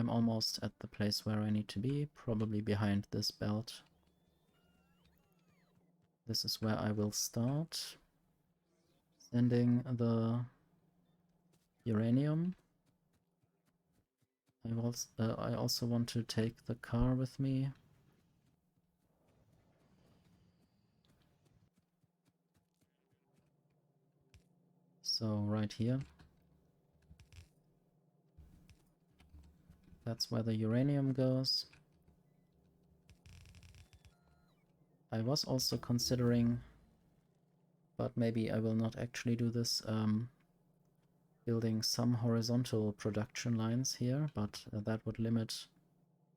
I'm almost at the place where I need to be, probably behind this belt. This is where I will start sending the uranium. I also want to take the car with me. So right here. That's where the uranium goes. I was also considering, but maybe I will not actually do this, building some horizontal production lines here, but that would limit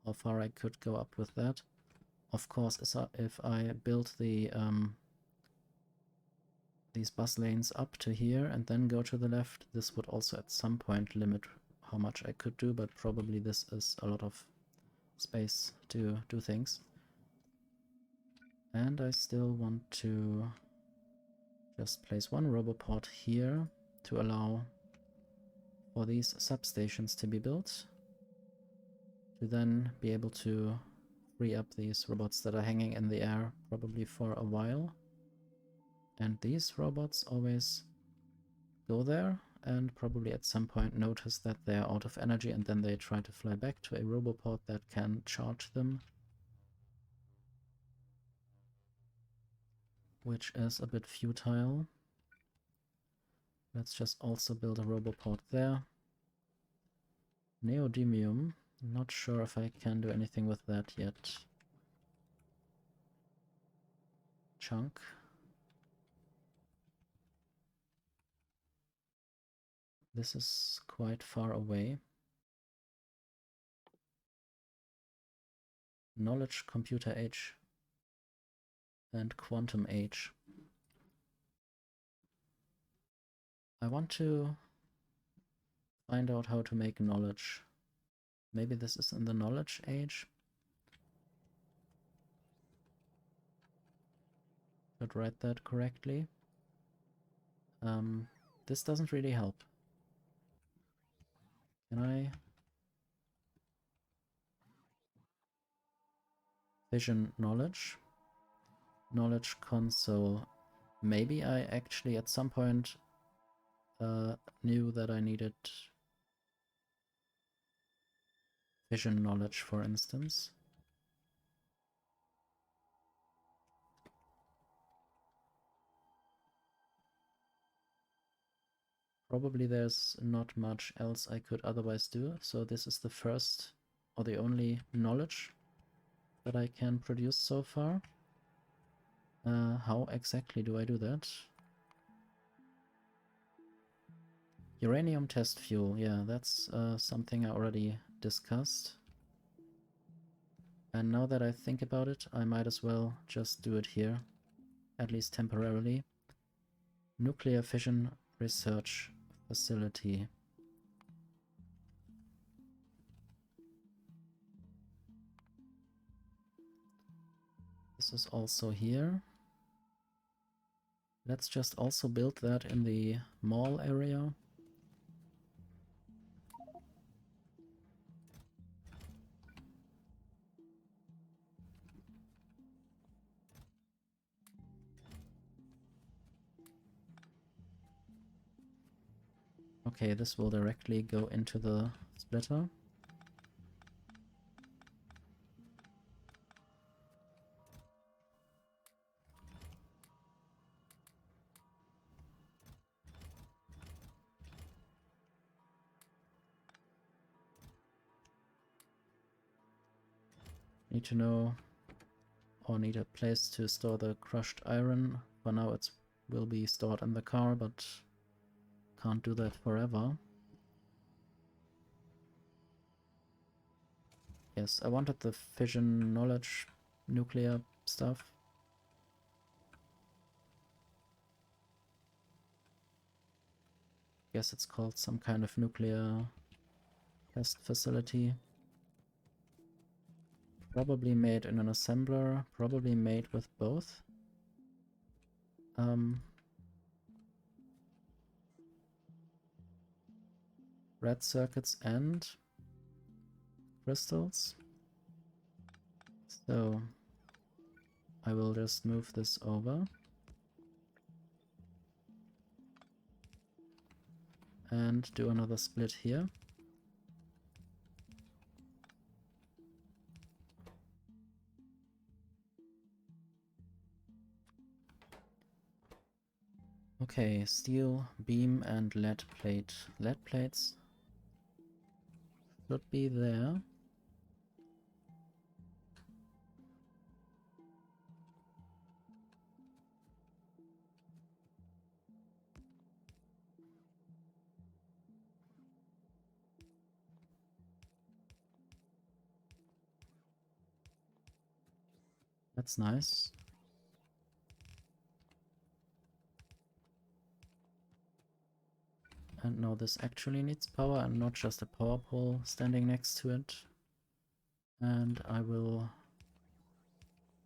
how far I could go up with that. Of course, if I build the these bus lanes up to here and then go to the left, this would also at some point limit how much I could do, but probably this is a lot of space to do things. And I still want to just place one roboport here to allow for these substations to be built, to then be able to free up these robots that are hanging in the air probably for a while. And these robots always go there and probably at some point notice that they are out of energy, and then they try to fly back to a roboport that can charge them, which is a bit futile. Let's just also build a roboport there. Neodymium, not sure if I can do anything with that yet. Chunk. This is quite far away. Knowledge Computer Age and Quantum Age. I want to find out how to make knowledge. Maybe this is in the Knowledge Age. Should write that correctly. This doesn't really help. Can I? Vision knowledge. Knowledge console. Maybe I actually at some point knew that I needed vision knowledge, for instance. Probably there's not much else I could otherwise do, so this is the first or the only knowledge that I can produce so far. How exactly do I do that? Uranium test fuel, yeah, that's something I already discussed. And now that I think about it, I might as well just do it here, at least temporarily. Nuclear Fission Research Facility. This is also here. Let's just also build that in the mall area. Okay, this will directly go into the splitter. Need to know, or need a place to store the crushed iron. For now it will be stored in the car, but can't do that forever. Yes, I wanted the fission knowledge nuclear stuff. Guess it's called some kind of nuclear test facility. Probably made in an assembler, probably made with both. Red circuits and crystals. So I will just move this over. And do another split here. Okay, steel, beam, and lead plate. Lead plates should be there. That's nice. And now this actually needs power and not just a power pole standing next to it. And I will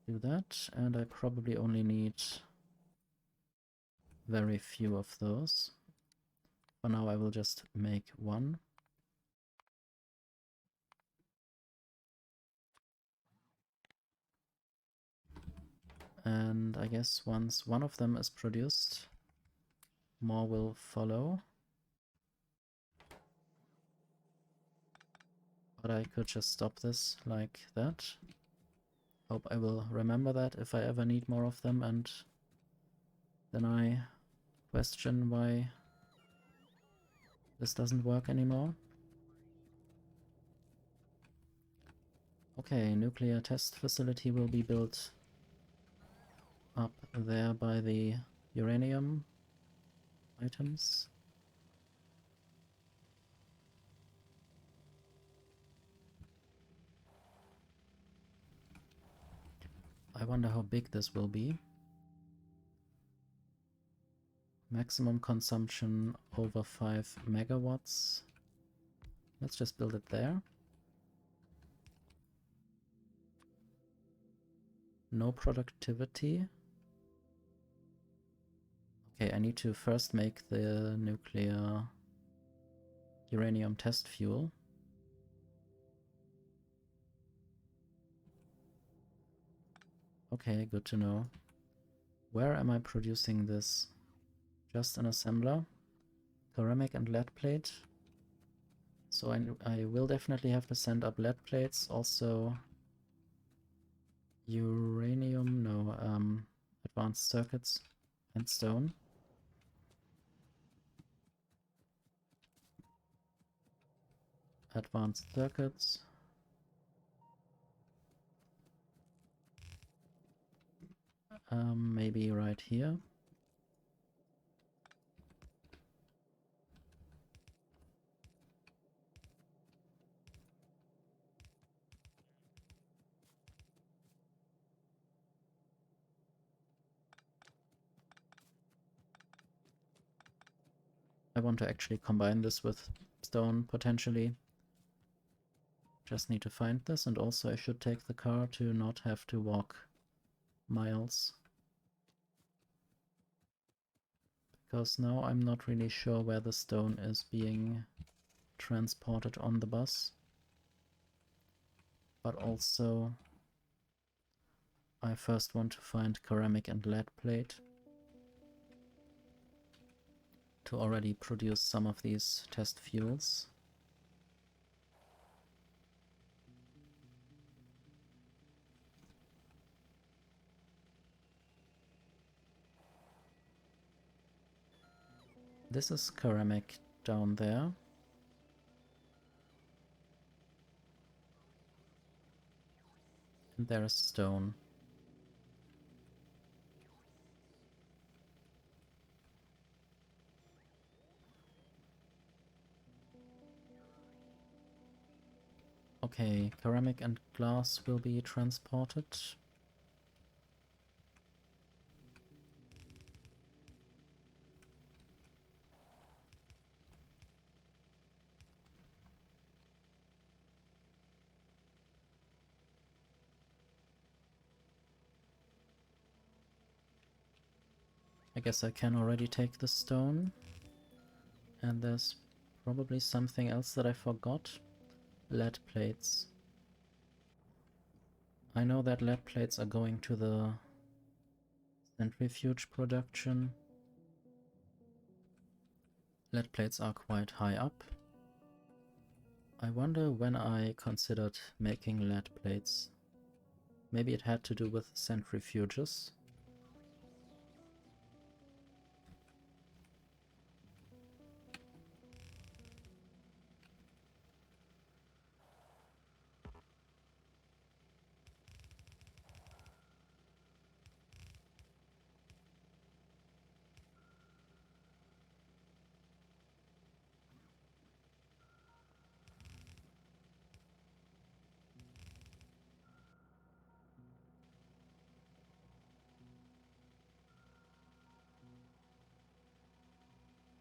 do that, and I probably only need very few of those. For now I will just make one. And I guess once one of them is produced, more will follow. But I could just stop this like that. Hope I will remember that if I ever need more of them, and then I question why this doesn't work anymore. Okay, nuclear test facility will be built up there by the uranium items. I wonder how big this will be. Maximum consumption over 5 megawatts. Let's just build it there. No productivity. Okay, I need to first make the nuclear uranium test fuel. Okay, good to know. Where am I producing this? Just an assembler. Ceramic and lead plate. So I will definitely have to send up lead plates. Also uranium, no, advanced circuits and stone. Advanced circuits. Maybe right here. I want to actually combine this with stone, potentially. Just need to find this, and also I should take the car to not have to walk miles. Because now I'm not really sure where the stone is being transported on the bus. But also I first want to find ceramic and lead plate to already produce some of these test fuels. This is ceramic down there. And there is stone. Okay, ceramic and glass will be transported. I guess I can already take the stone. And there's probably something else that I forgot. Lead plates. I know that lead plates are going to the centrifuge production. Lead plates are quite high up. I wonder when I considered making lead plates. Maybe it had to do with centrifuges.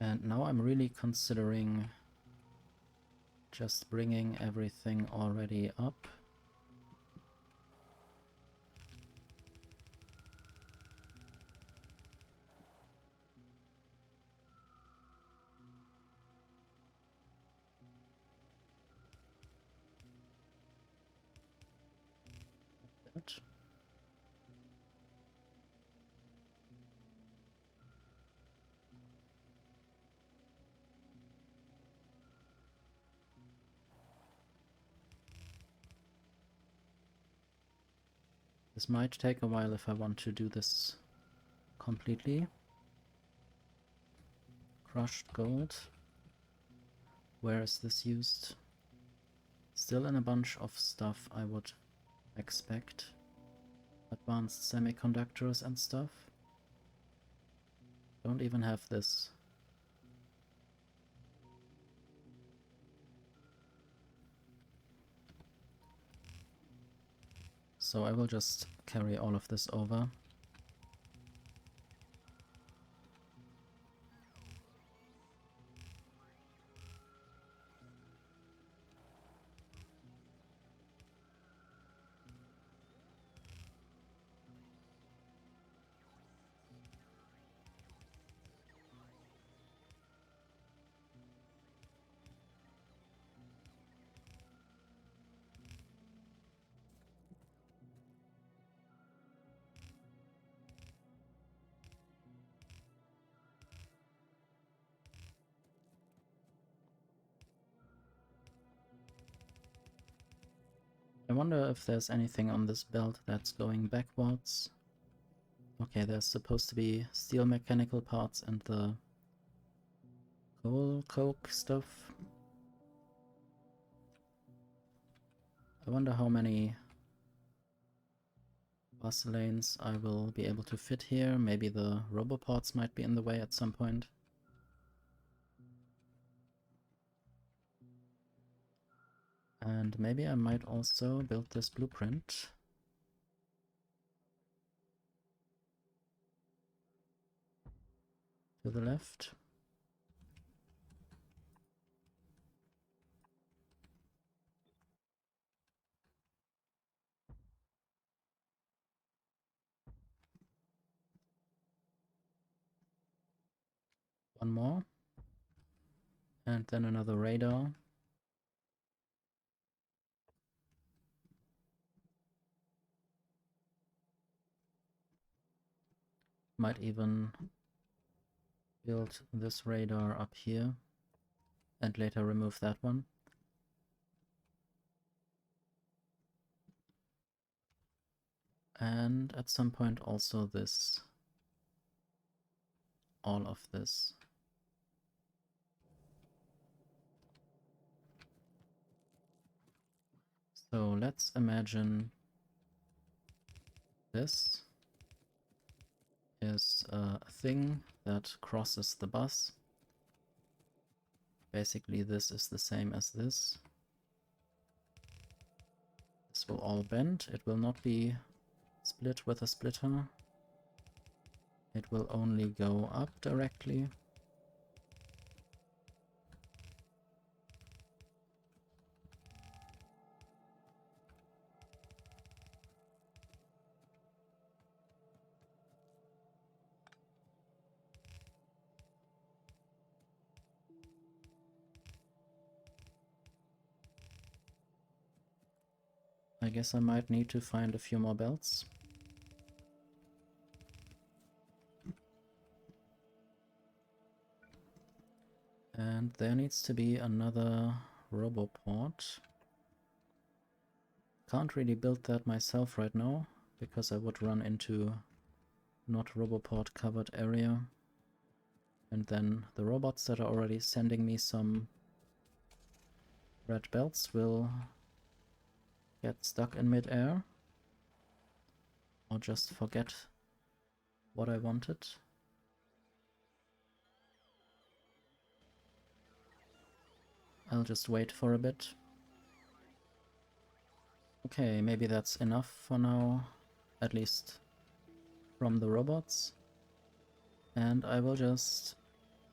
And now I'm really considering just bringing everything already up. That. This might take a while if I want to do this completely. Crushed gold. Where is this used? Still in a bunch of stuff I would expect. Advanced semiconductors and stuff. Don't even have this. So I will just carry all of this over. I wonder if there's anything on this belt that's going backwards. Okay, there's supposed to be steel mechanical parts and the coal coke stuff. I wonder how many bus lanes I will be able to fit here. Maybe the roboports might be in the way at some point. And maybe I might also build this blueprint. To the left. One more. And then another radar. Might even build this radar up here and later remove that one. And at some point also this. All of this. So let's imagine this is a thing that crosses the bus. Basically this is the same as this. This will all bend. It will not be split with a splitter. It will only go up directly. I guess I might need to find a few more belts. And there needs to be another roboport. Can't really build that myself right now, because I would run into not roboport covered area. And then the robots that are already sending me some red belts will get stuck in mid-air. Or just forget what I wanted. I'll just wait for a bit. Okay, maybe that's enough for now, at least from the robots. And I will just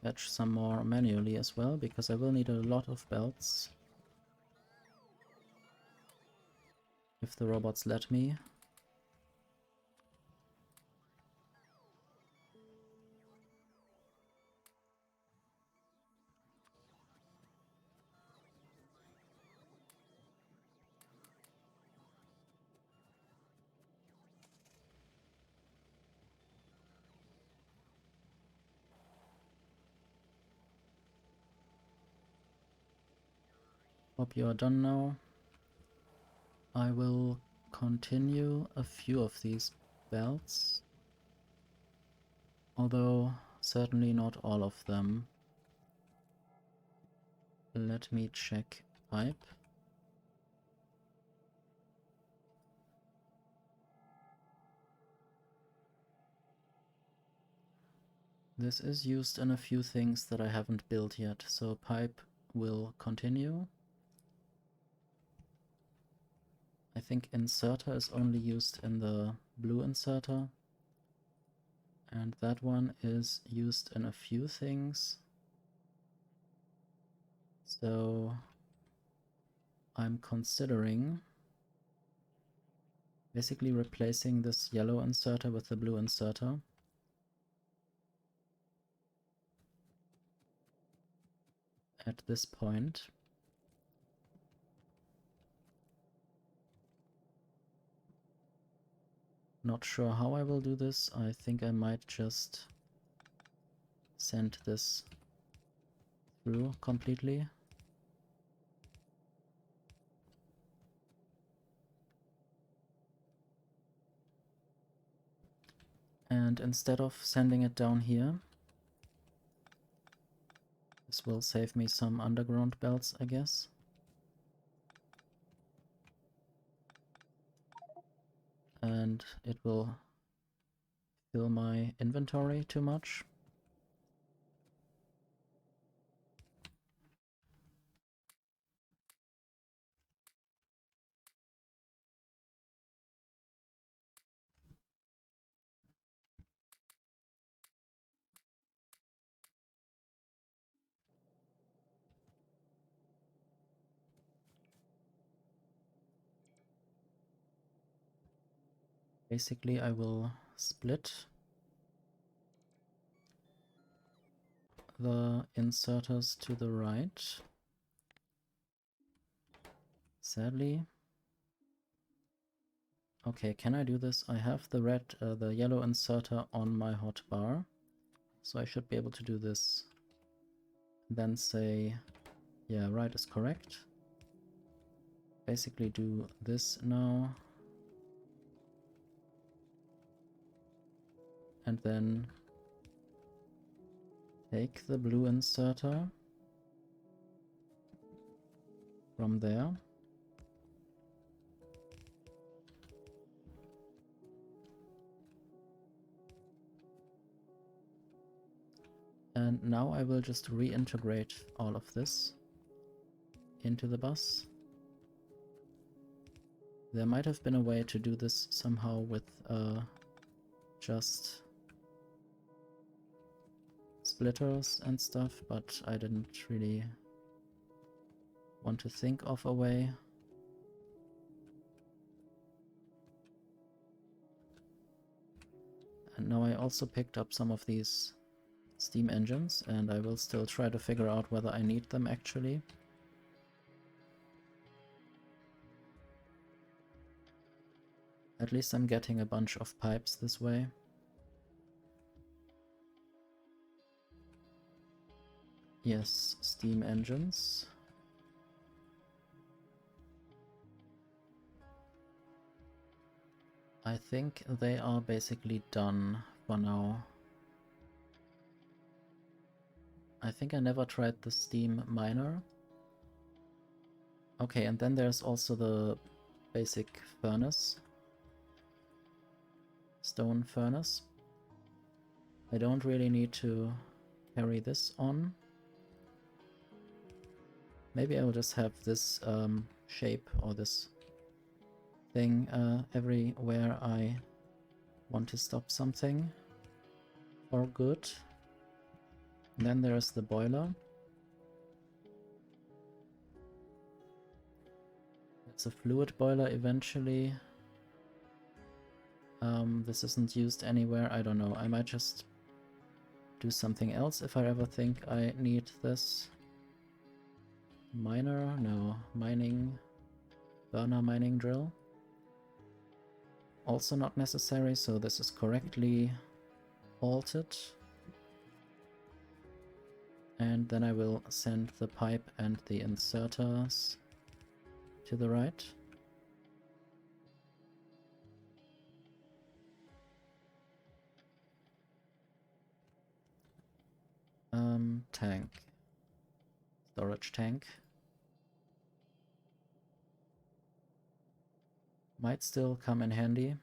fetch some more manually as well, because I will need a lot of belts. If the robots let me. Hope you are done now. I will continue a few of these belts, although certainly not all of them. Let me check pipe. This is used in a few things that I haven't built yet, so pipe will continue. I think inserter is only used in the blue inserter, and that one is used in a few things. So I'm considering basically replacing this yellow inserter with the blue inserter. At this point. Not sure how I will do this. I think I might just send this through completely. And instead of sending it down here, this will save me some underground belts, I guess. And it will fill my inventory too much. Basically, I will split the inserters to the right. Sadly. Okay, can I do this? I have the yellow inserter on my hotbar, so I should be able to do this. Then say, yeah, right is correct. Basically do this now. And then take the blue inserter from there. And now I will just reintegrate all of this into the bus. There might have been a way to do this somehow with just splitters and stuff, but I didn't really want to think of a way. And now I also picked up some of these steam engines, and I will still try to figure out whether I need them actually. At least I'm getting a bunch of pipes this way. Yes, steam engines. I think they are basically done for now. I think I never tried the steam miner. Okay, and then there's also the basic furnace. Stone furnace. I don't really need to carry this on. Maybe I'll just have this shape or this thing everywhere I want to stop something for good. And then there's the boiler. It's a fluid boiler eventually. This isn't used anywhere, I don't know. I might just do something else if I ever think I need this. Miner? No. Mining. Burner mining drill. Also not necessary, so this is correctly altered. And then I will send the pipe and the inserters to the right. Tank. Storage tank. Might still come in handy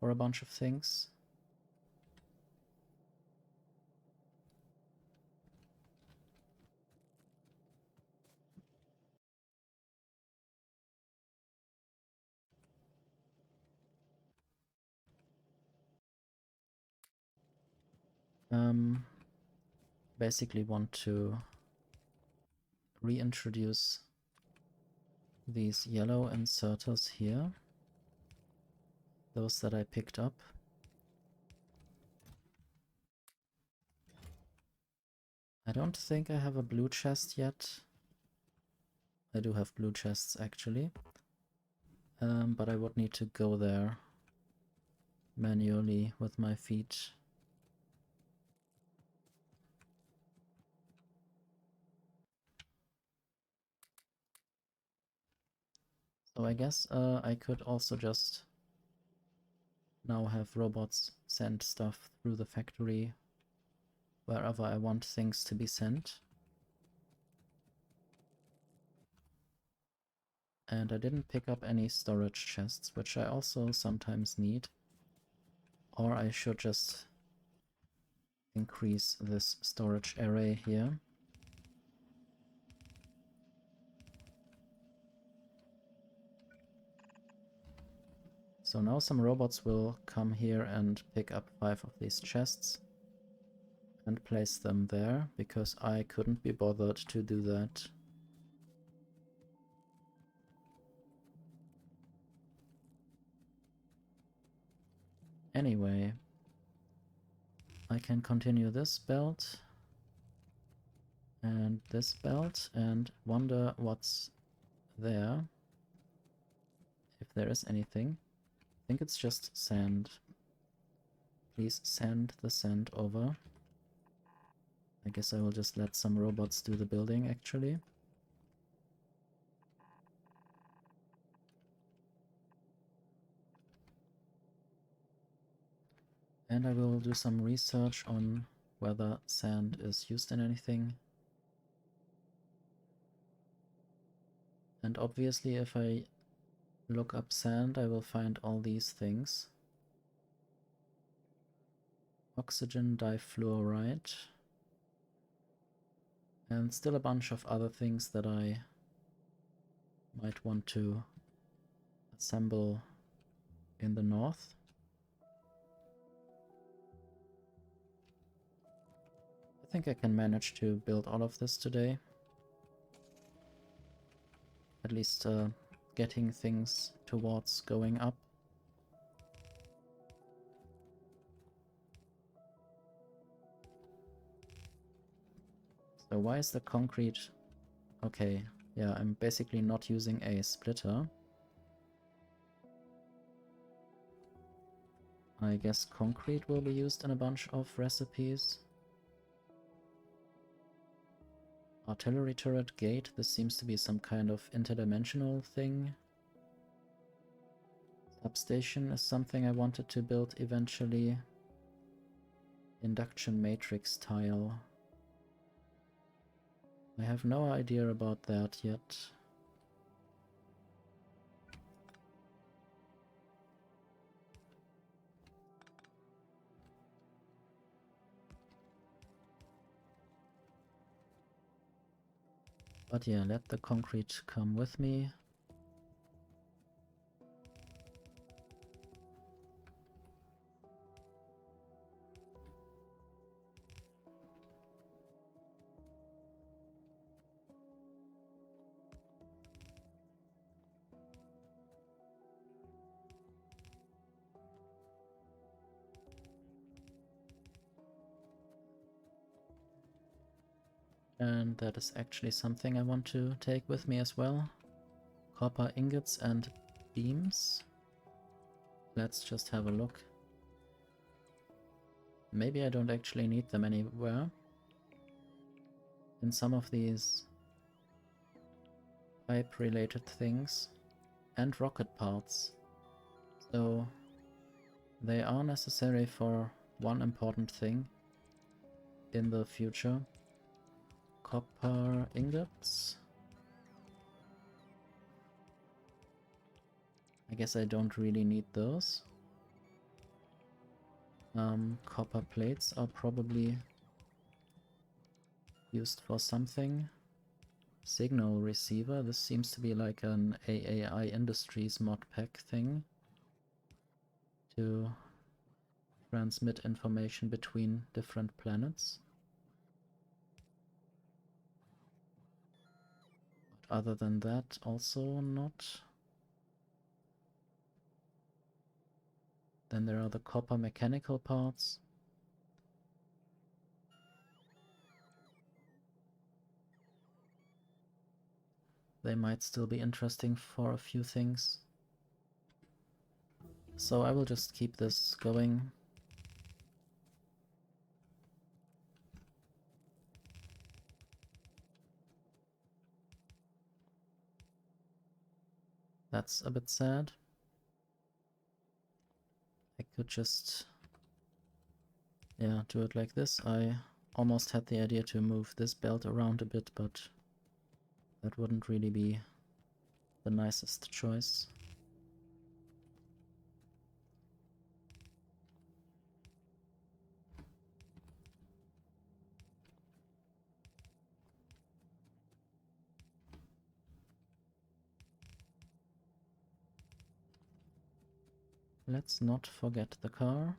for a bunch of things. Basically want to reintroduce these yellow inserters here. Those that I picked up. I don't think I have a blue chest yet. I do have blue chests actually. But I would need to go there manually with my feet. So I guess I could also just now have robots send stuff through the factory wherever I want things to be sent. And I didn't pick up any storage chests, which I also sometimes need. Or I should just increase this storage array here. So now some robots will come here and pick up 5 of these chests and place them there, because I couldn't be bothered to do that. Anyway, I can continue this belt and this belt and wonder what's there, if there is anything. I think it's just sand. Please send the sand over. I guess I will just let some robots do the building actually. And I will do some research on whether sand is used in anything. And obviously if I look up sand, I will find all these things. Oxygen difluoride. And still a bunch of other things that I might want to assemble in the north. I think I can manage to build all of this today. At least getting things towards going up. So why is the concrete... Okay, yeah, I'm basically not using a splitter. I guess concrete will be used in a bunch of recipes. Artillery turret gate, this seems to be some kind of interdimensional thing. Substation is something I wanted to build eventually. Induction matrix tile. I have no idea about that yet. But yeah, let the concrete come with me. And that is actually something I want to take with me as well. Copper ingots and beams. Let's just have a look. Maybe I don't actually need them anywhere. In some of these pipe-related things. And rocket parts. So they are necessary for one important thing in the future. Copper ingots. I guess I don't really need those. Copper plates are probably used for something. Signal receiver, this seems to be like an AAI Industries mod pack thing to transmit information between different planets. But other than that, also not. Then there are the copper mechanical parts. They might still be interesting for a few things. So I will just keep this going. That's a bit sad. I could just, yeah, do it like this. I almost had the idea to move this belt around a bit, but that wouldn't really be the nicest choice. Let's not forget the car.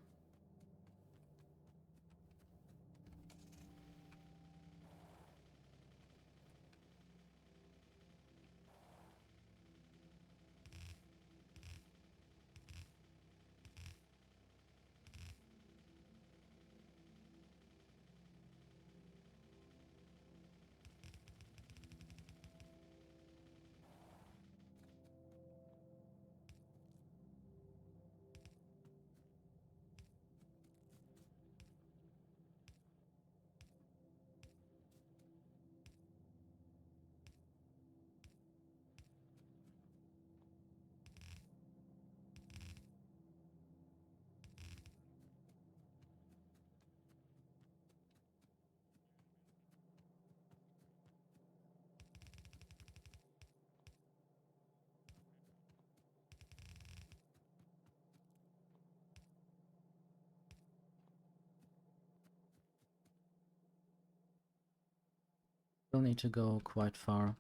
We'll need to go quite far.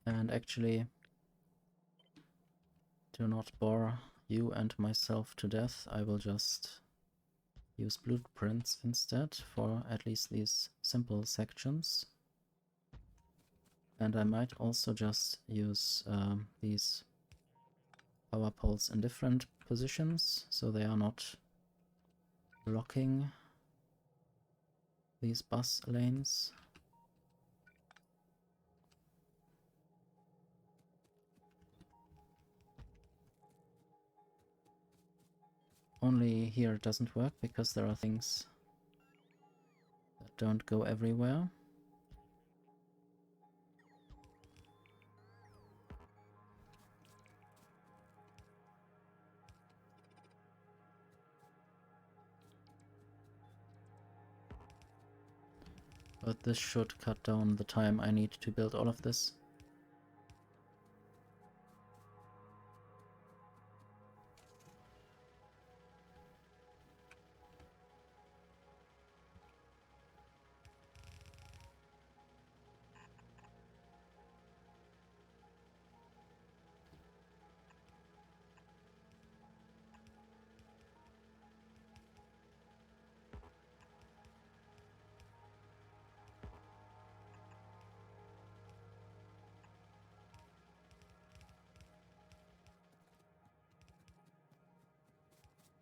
And actually, to not bore you and myself to death, I will just use blueprints instead for at least these simple sections. And I might also just use these power poles in different positions, so they are not blocking these bus lanes. Only here it doesn't work because there are things that don't go everywhere. But this should cut down the time I need to build all of this.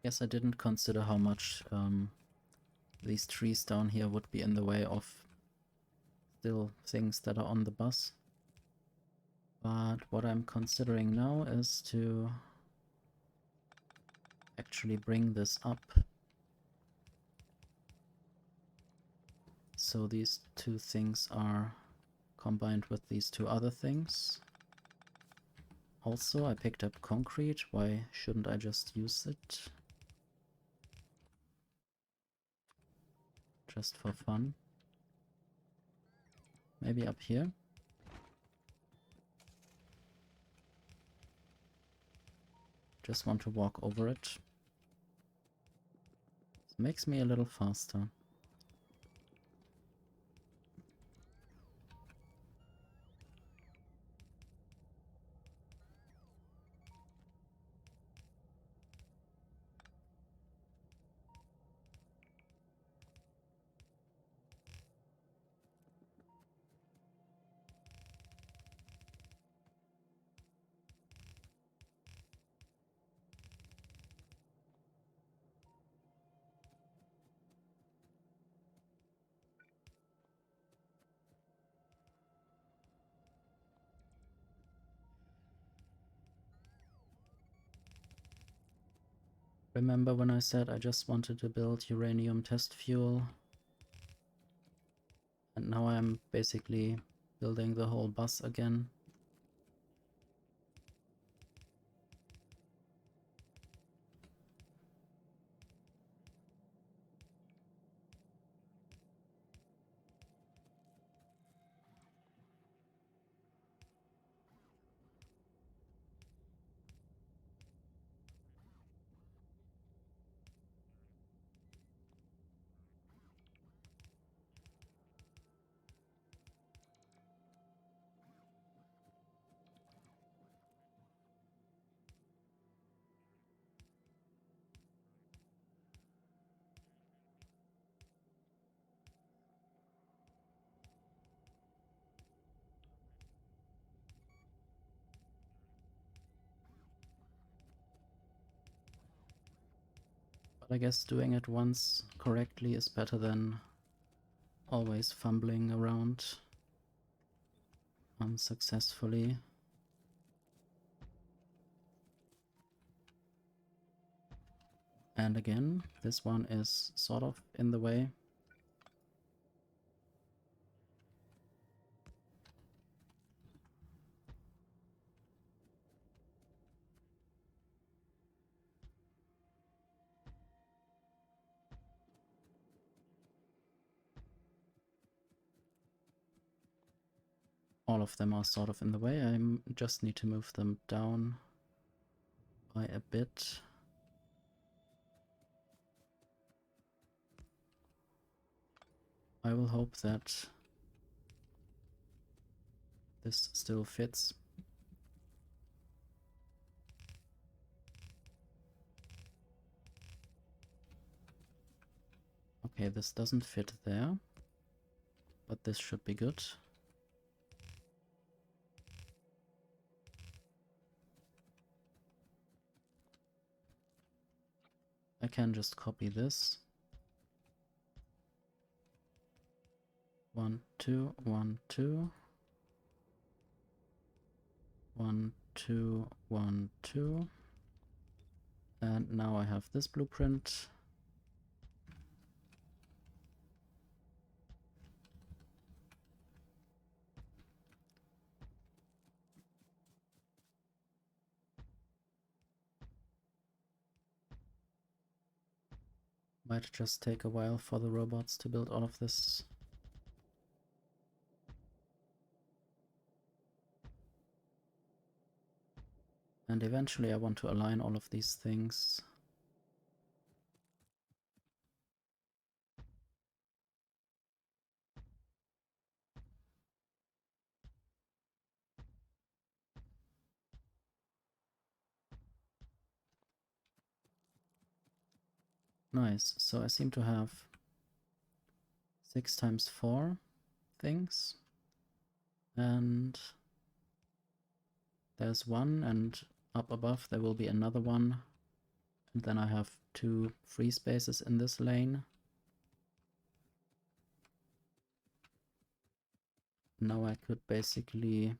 Guess I didn't consider how much these trees down here would be in the way of still things that are on the bus. But what I'm considering now is to actually bring this up. So these two things are combined with these two other things. Also, I picked up concrete. Why shouldn't I just use it? Just for fun. Maybe up here. Just want to walk over it. It makes me a little faster. Remember when I said I just wanted to build uranium test fuel? And now I'm basically building the whole bus again. But I guess doing it once correctly is better than always fumbling around unsuccessfully. And again, this one is sort of in the way. All of them are sort of in the way. I just need to move them down by a bit. I will hope that this still fits. Okay, this doesn't fit there, but this should be good. I can just copy this. 1, 2, 1, 2. 1, 2, 1, 2. And now I have this blueprint. Might just take a while for the robots to build all of this. And eventually I want to align all of these things. Nice, so I seem to have 6 times 4 things. And there's one, and up above there will be another one. And then I have 2 free spaces in this lane. Now I could basically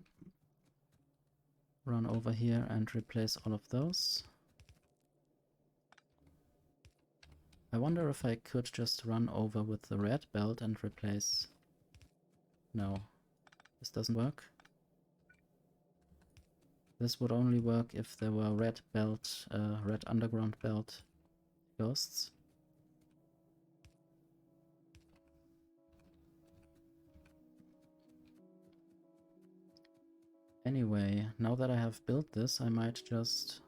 run over here and replace all of those. I wonder if I could just run over with the red belt and replace... No, this doesn't work. This would only work if there were red underground belt ghosts. Anyway, now that I have built this, I might just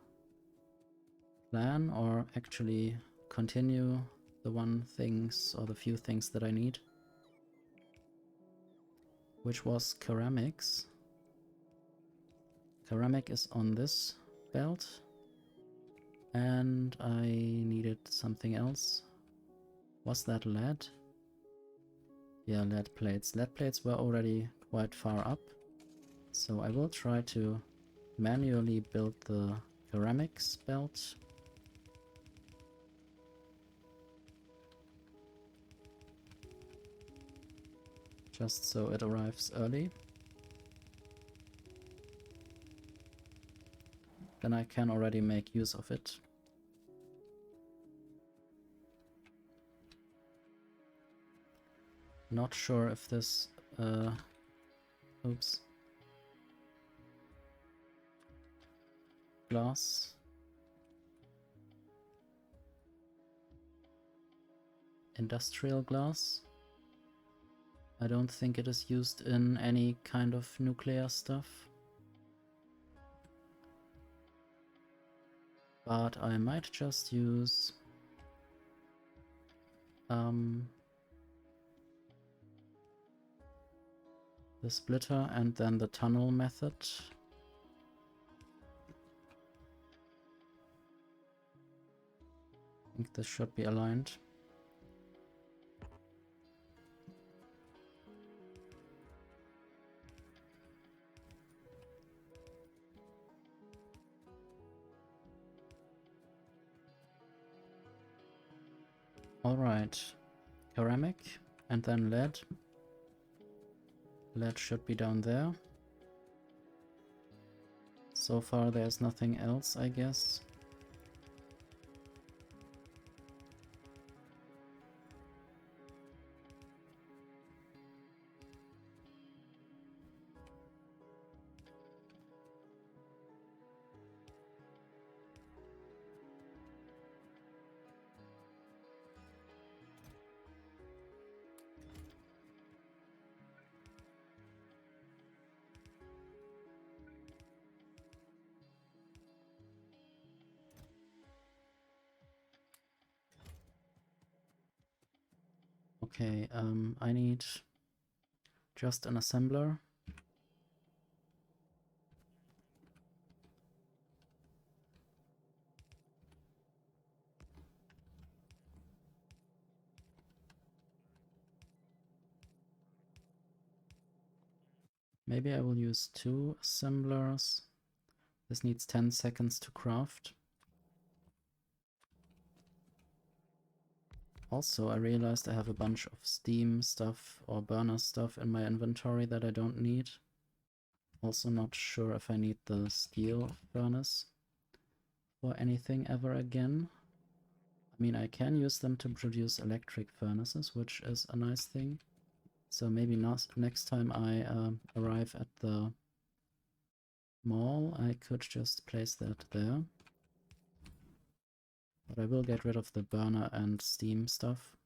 plan or actually continue the few things that I need. Which was ceramics. Ceramic is on this belt. And I needed something else. Was that lead? Yeah, lead plates. Lead plates were already quite far up. So I will try to manually build the ceramics belt. Just so it arrives early. Then I can already make use of it. Not sure if this... oops. Glass. Industrial glass. I don't think it is used in any kind of nuclear stuff. But I might just use the splitter and then the tunnel method. I think this should be aligned. Alright, ceramic and then lead. Lead should be down there. So far there's nothing else, I guess. Okay, I need just an assembler. Maybe I will use 2 assemblers. This needs 10 seconds to craft. Also, I realized I have a bunch of steam stuff or burner stuff in my inventory that I don't need. Also not sure if I need the steel furnace. for anything ever again. I mean, I can use them to produce electric furnaces, which is a nice thing. So maybe next time I arrive at the mall, I could just place that there. But I will get rid of the burner and steam stuff.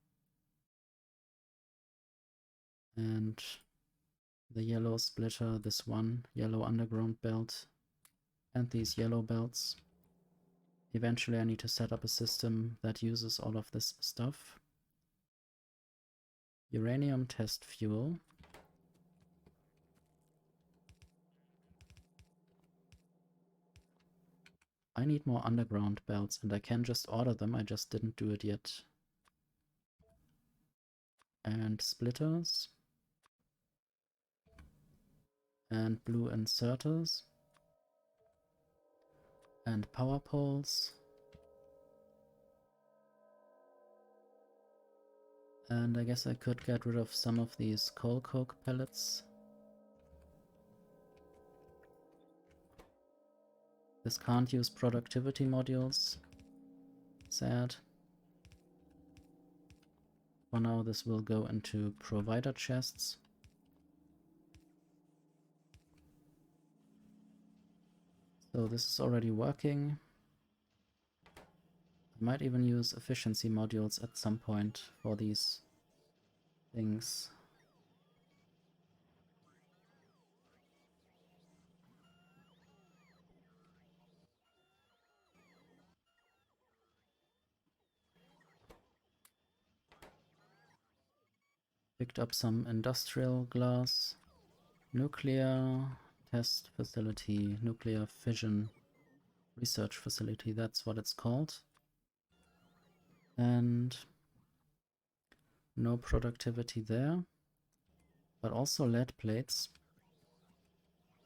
And the yellow splitter, this one yellow underground belt, and these yellow belts. Eventually I need to set up a system that uses all of this stuff. Uranium test fuel. I need more underground belts, and I can just order them, I just didn't do it yet. And splitters. And blue inserters. And power poles. And I guess I could get rid of some of these coal coke pellets. This can't use productivity modules. Sad. For now this will go into provider chests. So this is already working. I might even use efficiency modules at some point for these things. Picked up some industrial glass, nuclear test facility, nuclear fission research facility, that's what it's called. And no productivity there, but also lead plates.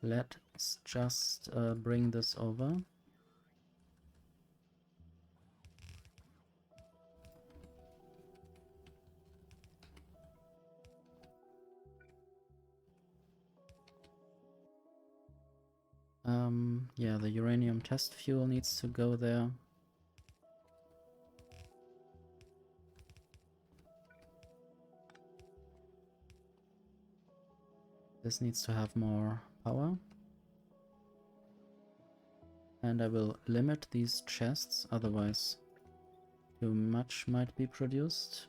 Let's just bring this over. Yeah, the uranium test fuel needs to go there. This needs to have more power. And I will limit these chests, otherwise too much might be produced.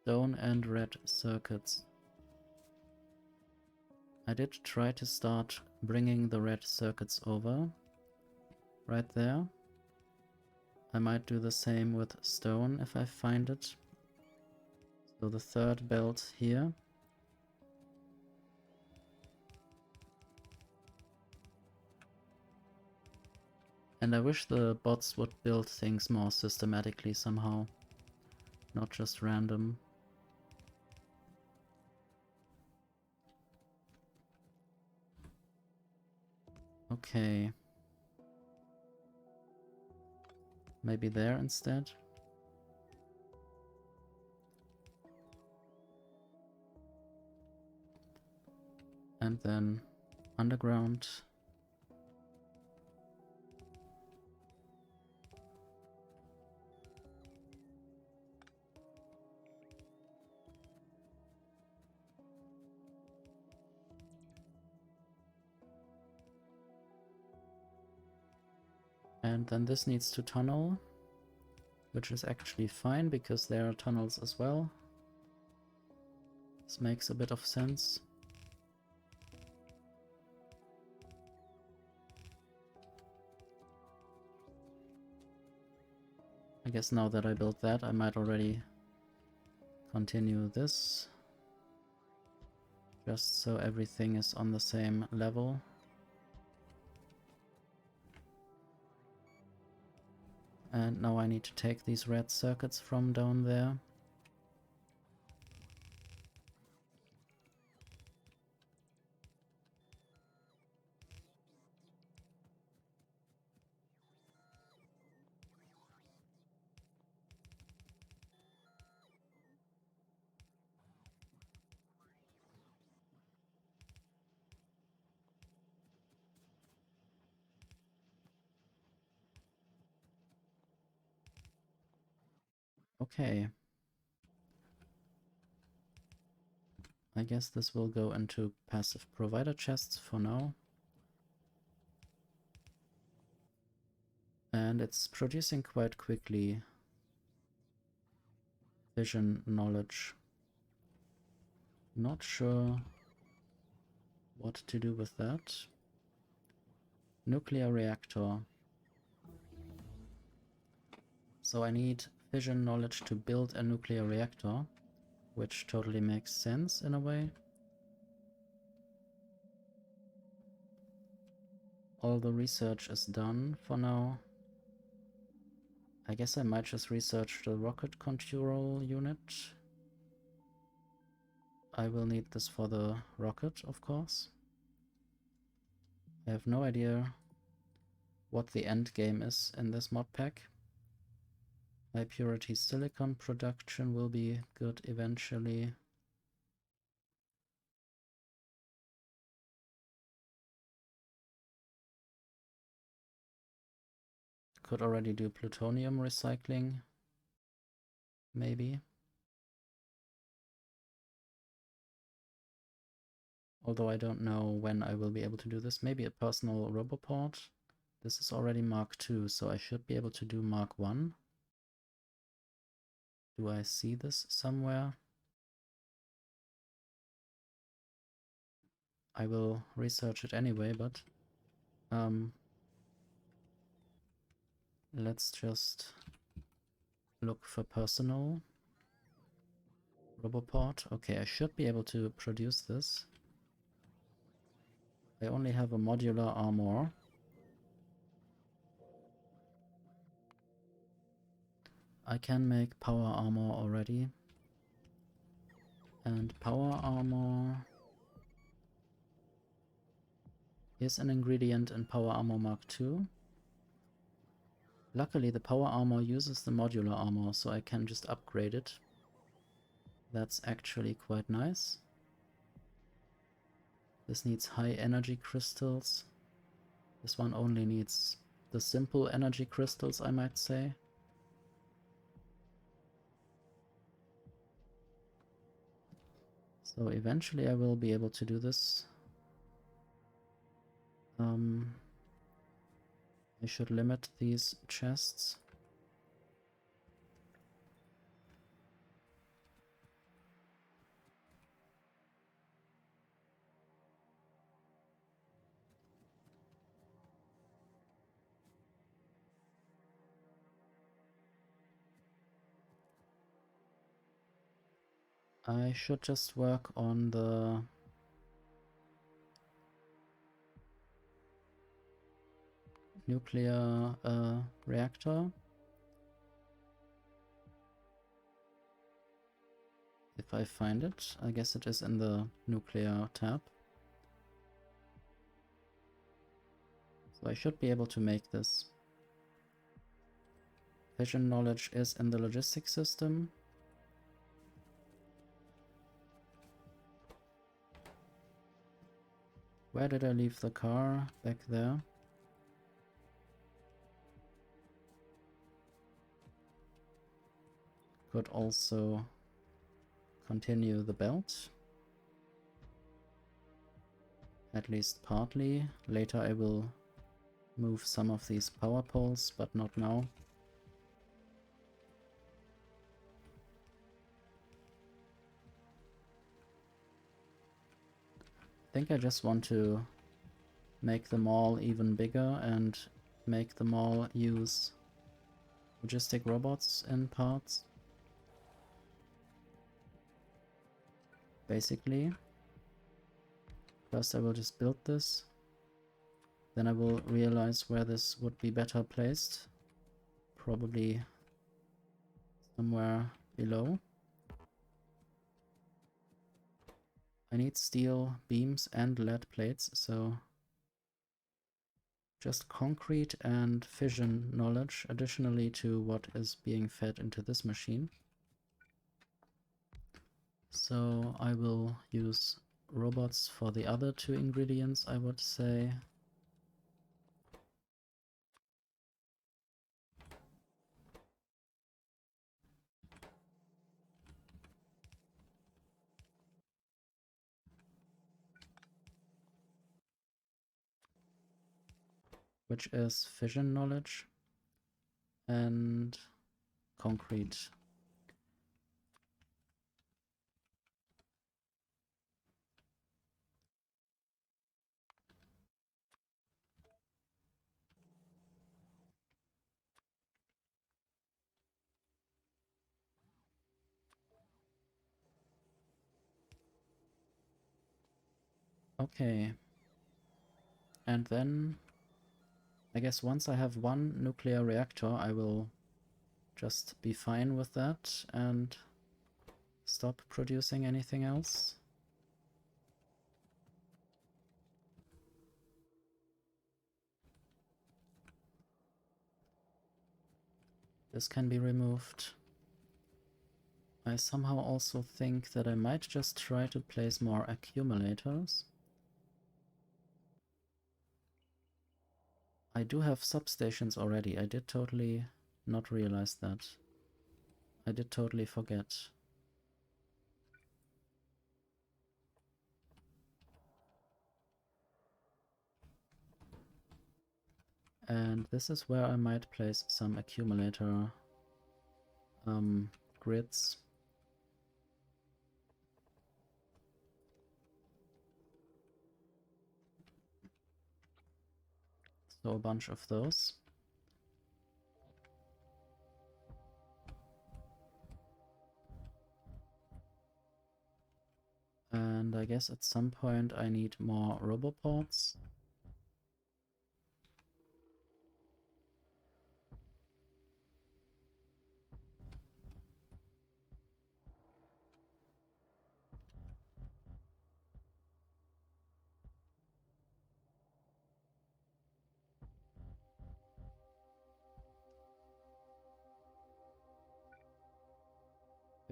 Stone and red circuits. I did try to start bringing the red circuits over. Right there. I might do the same with stone if I find it. So the third belt here. And I wish the bots would build things more systematically somehow, not just random. Okay. Maybe there instead. And then underground. And then this needs to tunnel, which is actually fine because there are tunnels as well. This makes a bit of sense. I guess now that I built that, I might already continue this. Just so everything is on the same level. And now I need to take these red circuits from down there. Okay. I guess this will go into passive provider chests for now. And it's producing quite quickly. Vision knowledge. Not sure what to do with that. Nuclear reactor. So I need vision knowledge to build a nuclear reactor, which totally makes sense in a way. All the research is done for now. I guess I might just research the rocket control unit. I will need this for the rocket, of course. I have no idea what the end game is in this mod pack. High purity silicon production will be good eventually. Could already do plutonium recycling, maybe. Although I don't know when I will be able to do this. Maybe a personal roboport. This is already Mark II, so I should be able to do Mark I. Do I see this somewhere? I will research it anyway, but let's just look for personal roboport. Okay, I should be able to produce this. I only have a modular armor. I can make power armor already. And power armor is an ingredient in power armor Mark II. Luckily the power armor uses the modular armor, so I can just upgrade it. That's actually quite nice. This needs high energy crystals. This one only needs the simple energy crystals, I might say. So eventually I will be able to do this. I should limit these chests. I should just work on the nuclear reactor. If I find it, I guess it is in the nuclear tab. So I should be able to make this. Vision knowledge is in the logistics system. Where did I leave the car? Back there. Could also continue the belt. At least partly. Later I will move some of these power poles, but not now. I think I just want to make the mall even bigger and make the mall use logistic robots in parts. Basically. First I will just build this. Then I will realize where this would be better placed. Probably somewhere below. I need steel beams and lead plates, so just concrete and fission knowledge additionally to what is being fed into this machine. So I will use robots for the other two ingredients, I would say. which is fission knowledge and concrete. Okay. And then I guess once I have one nuclear reactor, I will just be fine with that and stop producing anything else. This can be removed. I somehow also think that I might just try to place more accumulators. I do have substations already. I did totally not realize that. I did totally forget. And this is where I might place some accumulator grids. So a bunch of those. And I guess at some point I need more roboports.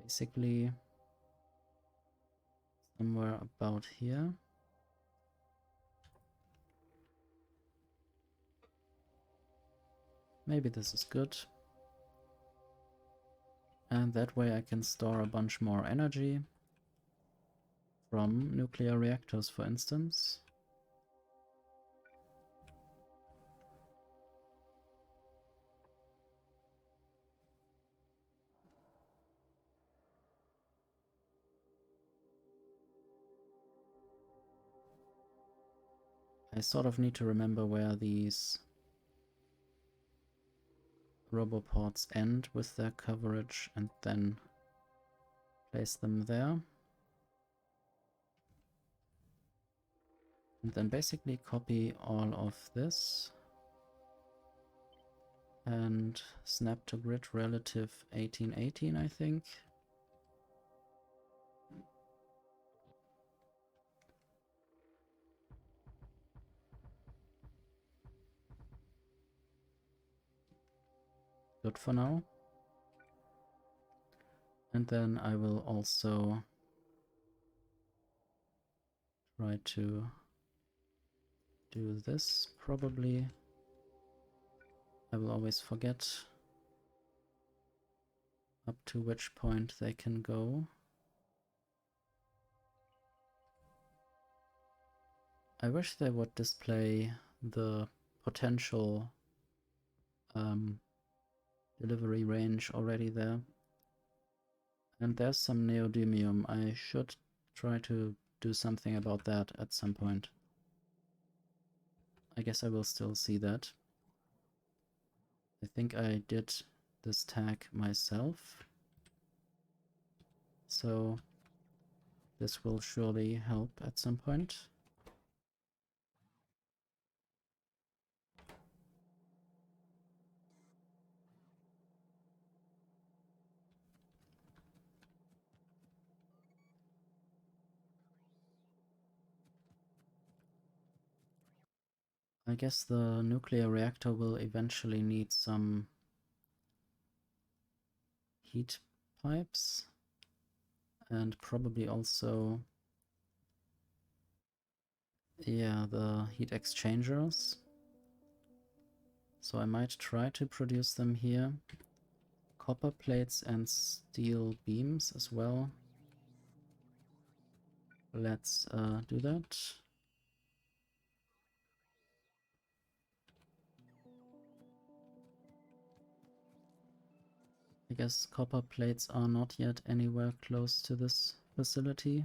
Basically somewhere about here. Maybe this is good. And that way I can store a bunch more energy from nuclear reactors, for instance. I sort of need to remember where these roboports end with their coverage and then place them there. And then basically copy all of this and snap to grid relative 1818, I think. Good for now. And then I will also try to do this, probably. I will always forget up to which point they can go. I wish they would display the potential delivery range already there. And there's some neodymium. I should try to do something about that at some point. I guess I will still see that. I think I did this tag myself. So this will surely help at some point. I guess the nuclear reactor will eventually need some heat pipes and probably also, yeah, the heat exchangers. So I might try to produce them here. Copper plates and steel beams as well. Let's do that. guess copper plates are not yet anywhere close to this facility.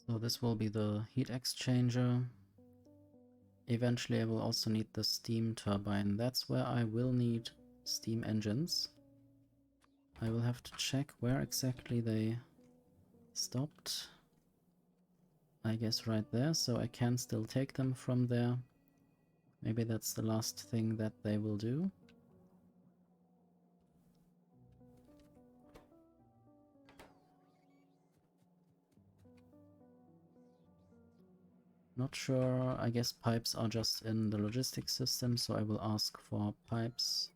So this will be the heat exchanger. Eventually I will also need the steam turbine. That's where I will need steam engines. I will have to check where exactly they stopped. I guess right there, so I can still take them from there. Maybe that's the last thing that they will do. Not sure, I guess pipes are just in the logistics system, so I will ask for pipes.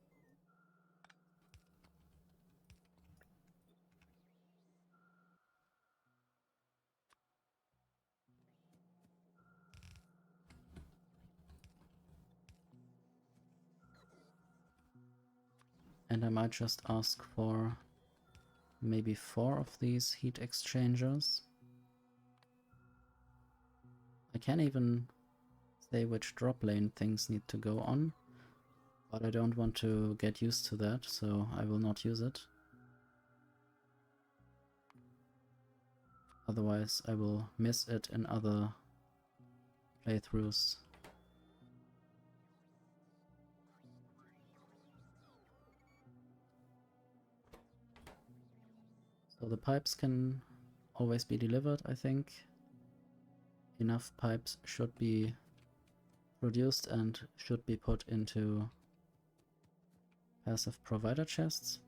And I might just ask for maybe 4 of these heat exchangers. I can even say which drop lane things need to go on, but I don't want to get used to that, so I will not use it. Otherwise I will miss it in other playthroughs. So the pipes can always be delivered, I think. Enough pipes should be produced and should be put into passive provider chests.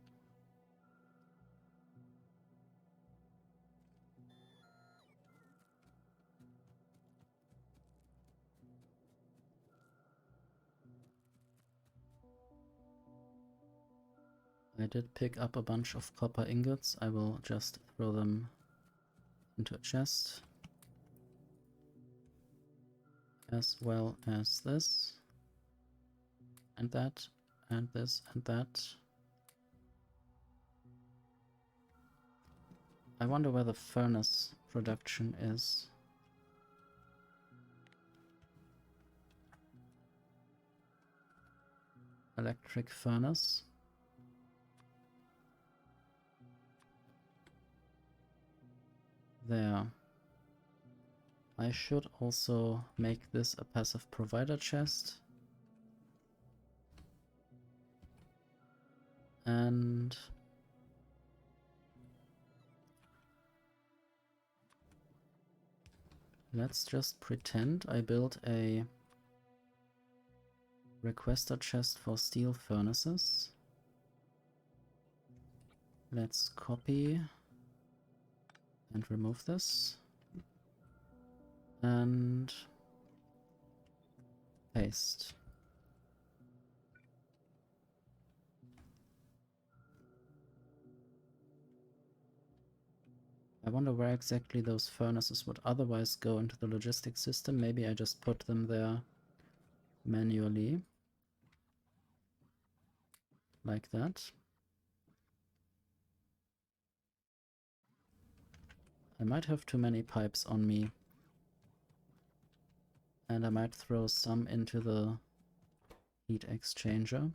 I did pick up a bunch of copper ingots. I will just throw them into a chest. As well as this. And that. And this and that. I wonder where the furnace production is. Electric furnace. There. I should also make this a passive provider chest. And let's just pretend I built a requester chest for steel furnaces. Let's copy and remove this. And paste. I wonder where exactly those furnaces would otherwise go into the logistics system. Maybe I just put them there manually. Like that. I might have too many pipes on me. And I might throw some into the heat exchanger.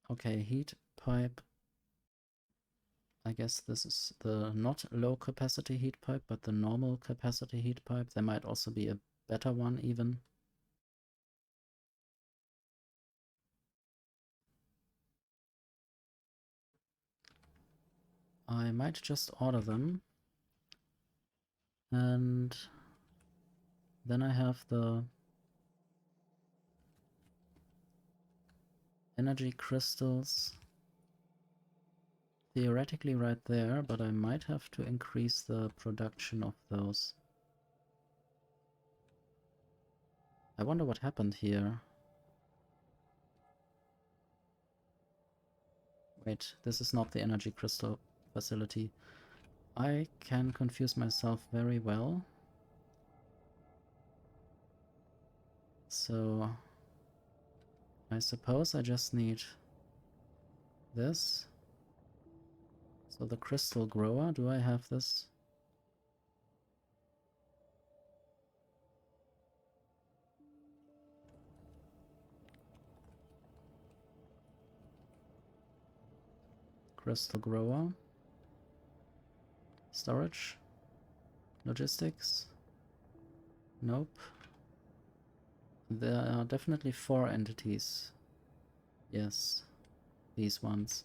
Okay, heat pipe. I guess this is the not low capacity heat pipe, but the normal capacity heat pipe. There might also be a better one even. I might just order them. And then I have the energy crystals theoretically right there, but I might have to increase the production of those. I wonder what happened here. Wait, this is not the energy crystal facility. I can confuse myself very well. So I suppose I just need this. So the crystal grower, do I have this? Crystal grower. Storage. Logistics. Nope. There are definitely 4 entities. Yes, these ones.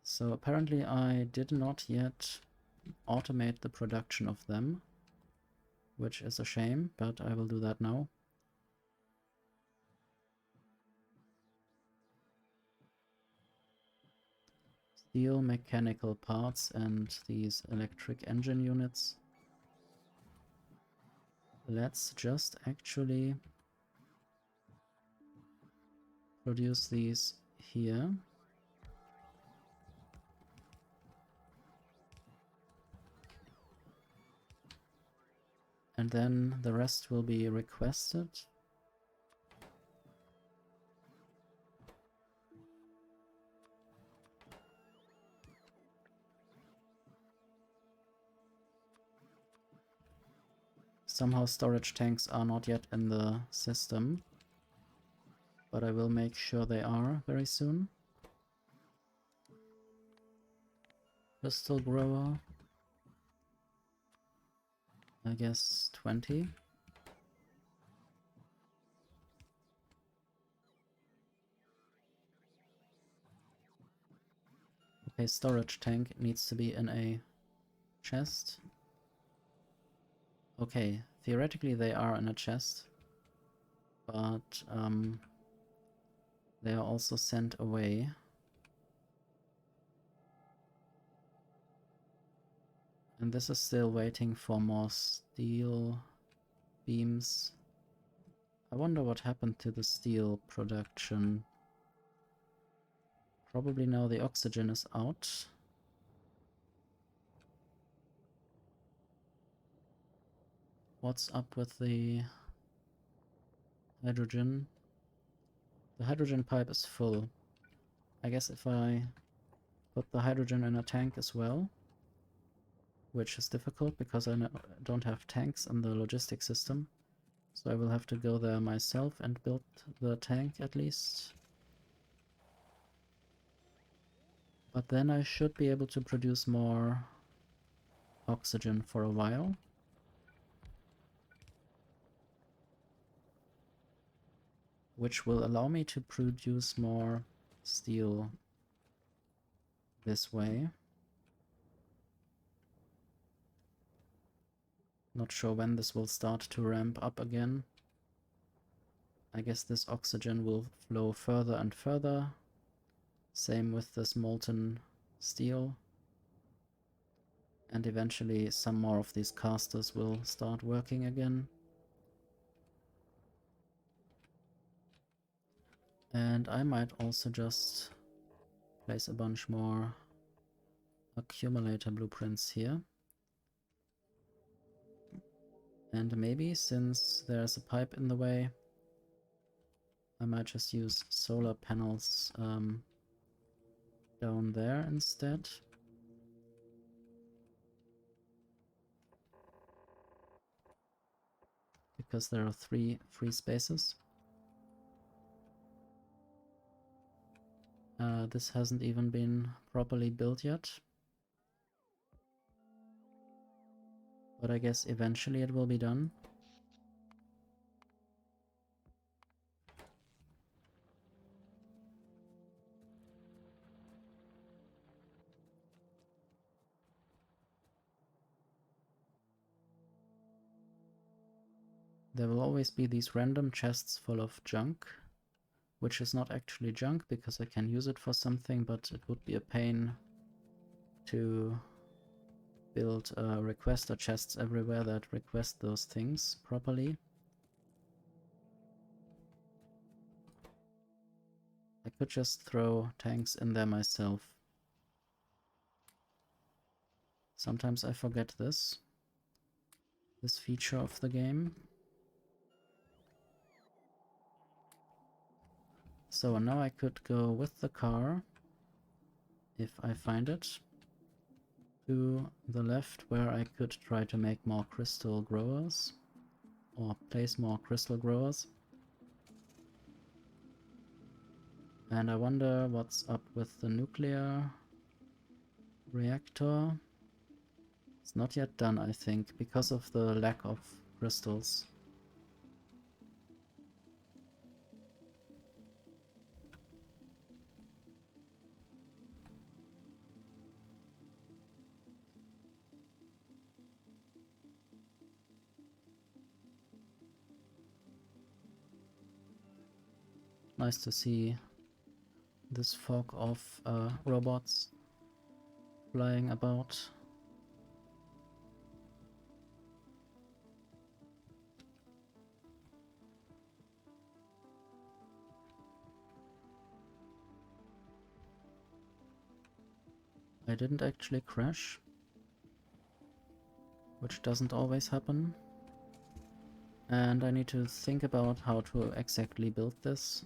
So apparently I did not yet automate the production of them, which is a shame, but I will do that now. Steel mechanical parts and these electric engine units. Let's just actually produce these here. And then the rest will be requested. Somehow storage tanks are not yet in the system, but I will make sure they are very soon. Crystal grower. I guess 20. Okay, storage tank needs to be in a chest. Okay, theoretically they are in a chest, but they are also sent away. And this is still waiting for more steel beams. I wonder what happened to the steel production. Probably now the oxygen is out. What's up with the hydrogen? The hydrogen pipe is full. I guess if I put the hydrogen in a tank as well, which is difficult because I don't have tanks in the logistics system. So I will have to go there myself and build the tank at least. But then I should be able to produce more oxygen for a while. Which will allow me to produce more steel this way. Not sure when this will start to ramp up again. I guess this oxygen will flow further and further. Same with this molten steel. And eventually some more of these casters will start working again. And I might also just place a bunch more accumulator blueprints here. And maybe, since there's a pipe in the way, I might just use solar panels down there instead. Because there are 3 free spaces. This hasn't even been properly built yet. But I guess eventually it will be done. There will always be these random chests full of junk, which is not actually junk because I can use it for something, but it would be a pain to build requester chests everywhere that request those things properly. I could just throw tanks in there myself. Sometimes I forget this feature of the game. So now I could go with the car, if I find it, to the left where I could try to make more crystal growers, or place more crystal growers. And I wonder what's up with the nuclear reactor. It's not yet done, I think, because of the lack of crystals. Nice to see this fog of robots flying about. I didn't actually crash, which doesn't always happen. And I need to think about how to exactly build this.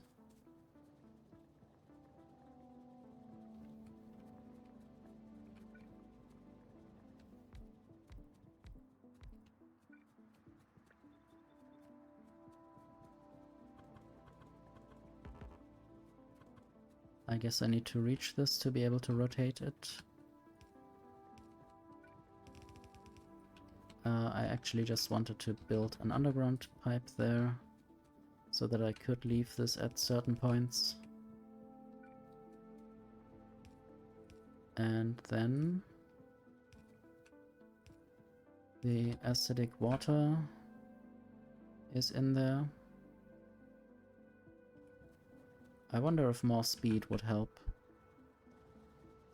I guess I need to reach this to be able to rotate it. I actually just wanted to build an underground pipe there, so that I could leave this at certain points. And then the acidic water is in there. I wonder if more speed would help.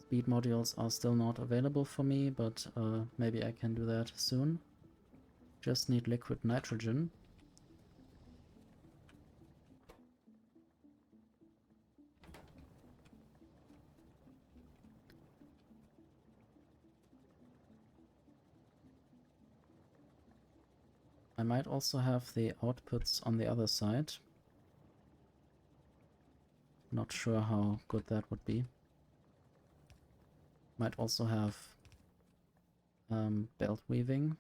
Speed modules are still not available for me, but maybe I can do that soon. Just need liquid nitrogen. I might also have the outputs on the other side. Not sure how good that would be. Might also have belt weaving.